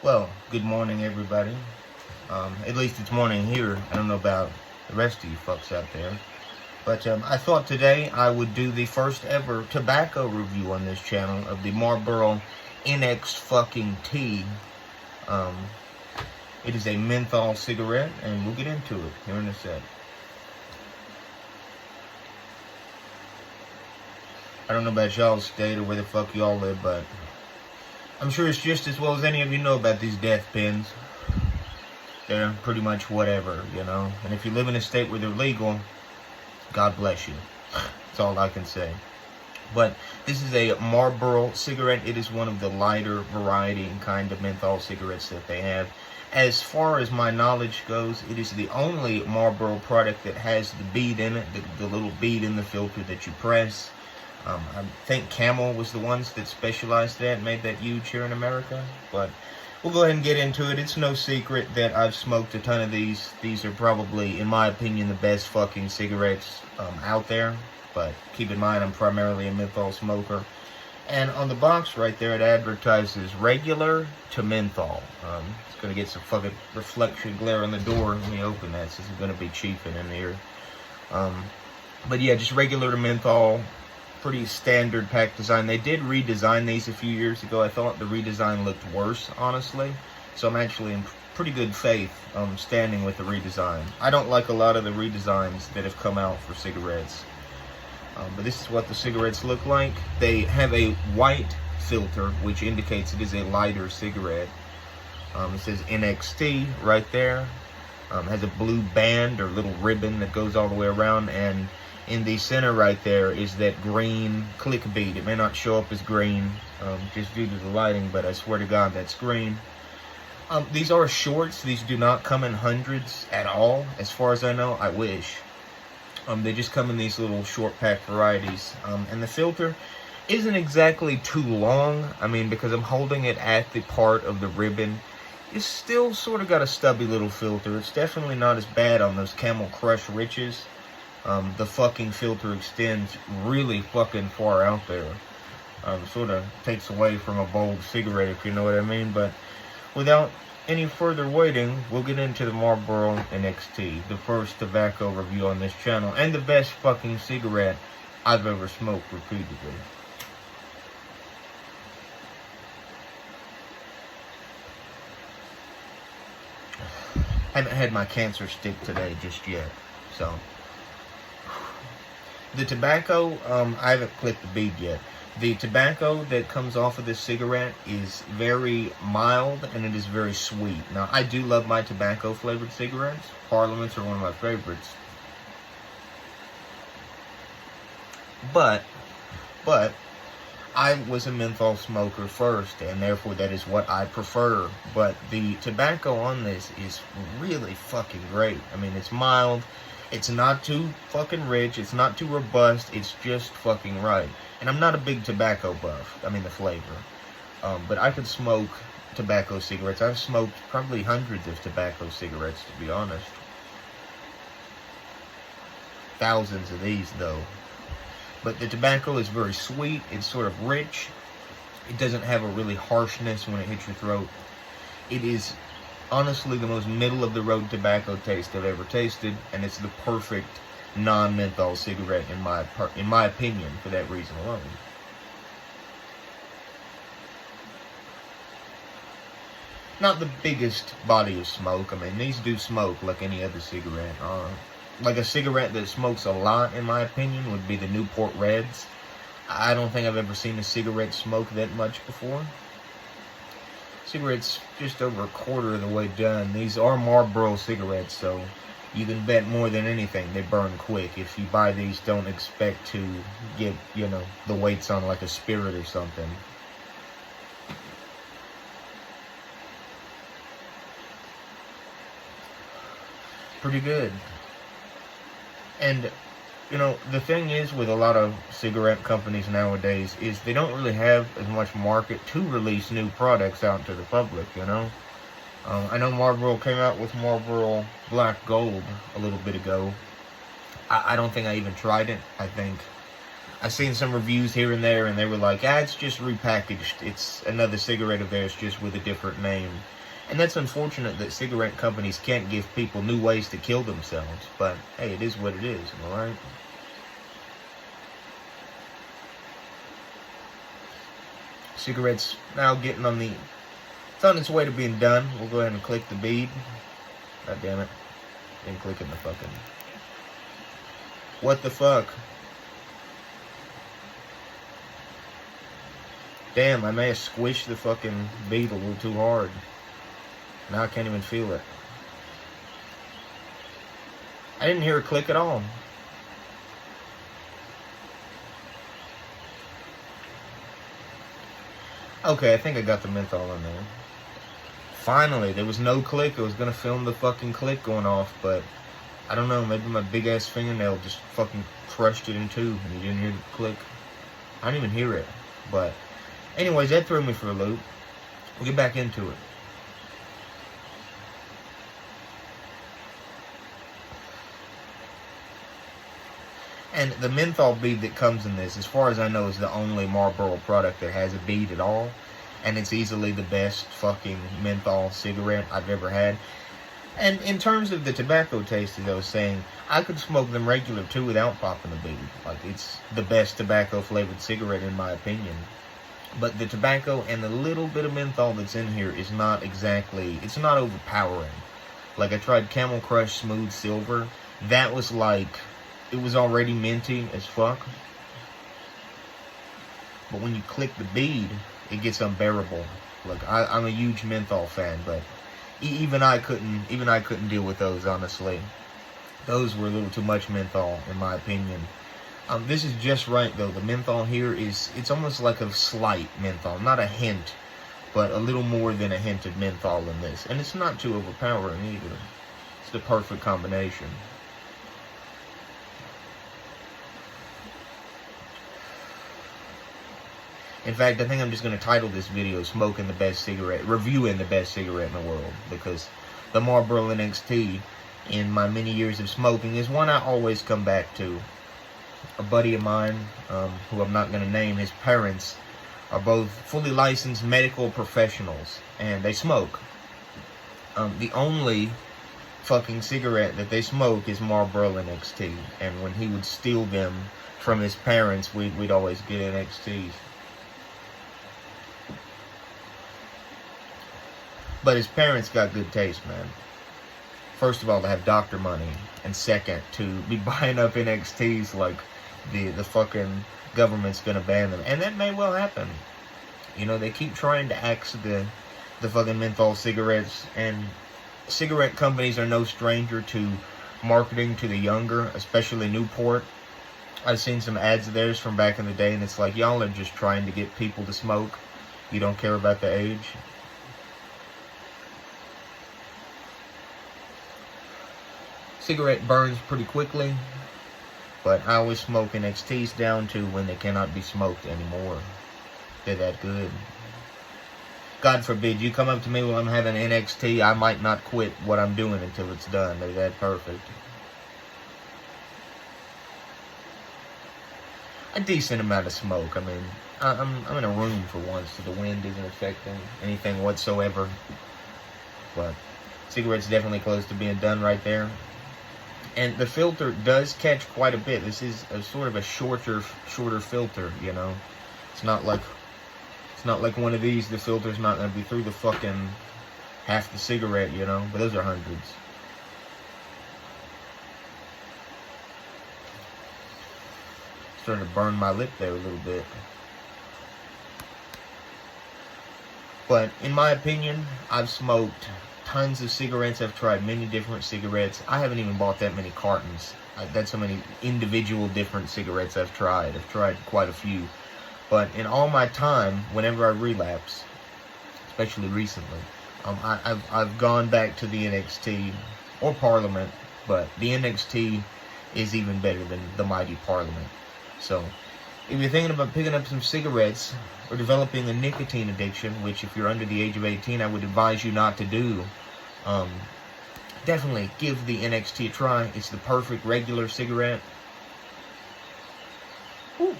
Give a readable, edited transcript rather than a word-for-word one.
Well, good morning, everybody. At least it's morning here. I don't know about the rest of you fucks out there. But I thought today I would do the first ever tobacco review on this channel of the Marlboro NX fucking T. Um, it is a menthol cigarette, and we'll get into it here in a sec. I don't know about y'all's state or where the fuck y'all live, but I'm sure it's just as well as any of you know about these death pens. They're pretty much whatever, you know. And if you live in a state where they're legal, God bless you. That's all I can say. But this is a Marlboro cigarette. It is one of the lighter variety and kind of menthol cigarettes that they have. As far as my knowledge goes, it is the only Marlboro product that has the bead in it, the little bead in the filter that you press. I think Camel was the ones that specialized that, made that huge here in America. But we'll go ahead and get into it. It's no secret that I've smoked a ton of these. These are probably, in my opinion, the best fucking cigarettes out there. But keep in mind, I'm primarily a menthol smoker. And on the box right there, it advertises regular to menthol. It's going to get some fucking reflection glare on the door. Let me open that. This is going to be cheaping in here. But yeah, just regular to menthol. Pretty standard pack design. They did redesign these a few years ago. I thought the redesign looked worse, honestly. So I'm actually in pretty good faith standing with the redesign. I don't like a lot of the redesigns that have come out for cigarettes. But this is what the cigarettes look like. They have a white filter, which indicates it is a lighter cigarette. It says NXT right there. Has a blue band or little ribbon that goes all the way around, and in the center right there is that green click bead. It may not show up as green just due to the lighting, but I swear to God that's green. These are shorts. These do not come in hundreds at all, as far as I know. I wish. They just come in these little short pack varieties. And the filter isn't exactly too long. I mean, because I'm holding it at the part of the ribbon. It's still sort of got a stubby little filter. It's definitely not as bad on those Camel Crush Riches. The fucking filter extends really fucking far out there. Sort of takes away from a bold cigarette, if you know what I mean. But without any further waiting, we'll get into the Marlboro NXT, the first tobacco review on this channel, and the best fucking cigarette I've ever smoked repeatedly. Haven't had my cancer stick today just yet, so. The tobacco, I haven't clicked the bead yet. The tobacco that comes off of this cigarette is very mild and it is very sweet. Now, I do love my tobacco flavored cigarettes. Parliaments are one of my favorites. But, I was a menthol smoker first, and therefore that is what I prefer. But the tobacco on this is really fucking great. I mean, it's mild. It's not too fucking rich. It's not too robust. It's just fucking right. And I'm not a big tobacco buff. I mean, the flavor. But I could smoke tobacco cigarettes. I've smoked probably hundreds of tobacco cigarettes, to be honest. Thousands of these, though. But the tobacco is very sweet. It's sort of rich. It doesn't have a really harshness when it hits your throat. It is honestly the most middle-of-the-road tobacco taste I've ever tasted, and it's the perfect non-menthol cigarette in my opinion, for that reason alone. Not the biggest body of smoke. I mean, these do smoke like any other cigarette. Like a cigarette that smokes a lot, in my opinion, would be the Newport Reds. I don't think I've ever seen a cigarette smoke that much before. Cigarettes just over a quarter of the way done. These are Marlboro cigarettes, so you can bet more than anything they burn quick. If you buy these, don't expect to get, you know, the weights on like a Spirit or something. Pretty good. And, you know, the thing is with a lot of cigarette companies nowadays is they don't really have as much market to release new products out to the public, you know. I know Marlboro came out with Marlboro Black Gold a little bit ago. I don't think I even tried it. I think I've seen some reviews here and there, and they were like, it's just repackaged. It's another cigarette of theirs, just with a different name. And that's unfortunate that cigarette companies can't give people new ways to kill themselves. But, hey, it is what it is, am I right? Cigarettes now getting on the... It's on its way to being done. We'll go ahead and click the bead. God damn it. Didn't click in the fucking... What the fuck? Damn, I may have squished the fucking bead a little too hard. Now I can't even feel it. I didn't hear a click at all. Okay, I think I got the menthol in there. Finally, there was no click. I was gonna film the fucking click going off, but I don't know, maybe my big ass fingernail just fucking crushed it in two and you didn't hear the click. I didn't even hear it. But anyways, that threw me for a loop. We'll get back into it. And the menthol bead that comes in this, as far as I know, is the only Marlboro product that has a bead at all. And it's easily the best fucking menthol cigarette I've ever had. And in terms of the tobacco taste, as I was saying, I could smoke them regular too without popping a bead. Like, it's the best tobacco flavored cigarette in my opinion. But the tobacco and the little bit of menthol that's in here is not exactly, it's not overpowering. Like, I tried Camel Crush Smooth Silver. That was like, it was already minty as fuck. But when you click the bead, it gets unbearable. Look, I'm a huge menthol fan, but even I couldn't deal with those, honestly. Those were a little too much menthol, in my opinion. This is just right, though. The menthol here it's almost like a slight menthol. Not a hint, but a little more than a hint of menthol in this. And it's not too overpowering, either. It's the perfect combination. In fact, I think I'm just going to title this video Smoking the Best Cigarette, Reviewing the Best Cigarette in the World, because the Marlboro NXT, in my many years of smoking, is one I always come back to. A buddy of mine, who I'm not going to name, his parents are both fully licensed medical professionals, and they smoke. The only fucking cigarette that they smoke is Marlboro NXT, and when he would steal them from his parents, we'd always get NXTs. But his parents got good taste, man. First of all, to have doctor money, and second, to be buying up NXTs like the fucking government's gonna ban them. And that may well happen. You know, they keep trying to axe the fucking menthol cigarettes, and cigarette companies are no stranger to marketing to the younger, especially Newport. I've seen some ads of theirs from back in the day, and it's like, y'all are just trying to get people to smoke. You don't care about the age. Cigarette burns pretty quickly, but I always smoke NXTs down to when they cannot be smoked anymore. They're that good. God forbid you come up to me while I'm having NXT, I might not quit what I'm doing until it's done. They're that perfect. A decent amount of smoke. I mean, I'm in a room for once, so the wind isn't affecting anything whatsoever. But cigarette's definitely close to being done right there. And the filter does catch quite a bit. This is a sort of a shorter filter, you know. It's not like one of these. The filter's not going to be through the fucking half the cigarette, you know. But those are hundreds. Starting to burn my lip there a little bit. But in my opinion, I've smoked tons of cigarettes. I've tried many different cigarettes. I haven't even bought that many cartons. That's how many individual different cigarettes I've tried. I've tried quite a few. But in all my time, whenever I relapse, especially recently, I've gone back to the NXT or Parliament, but the NXT is even better than the mighty Parliament. So, if you're thinking about picking up some cigarettes or developing a nicotine addiction, which if you're under the age of 18, I would advise you not to do, definitely give the NXT a try. It's the perfect regular cigarette. Woo.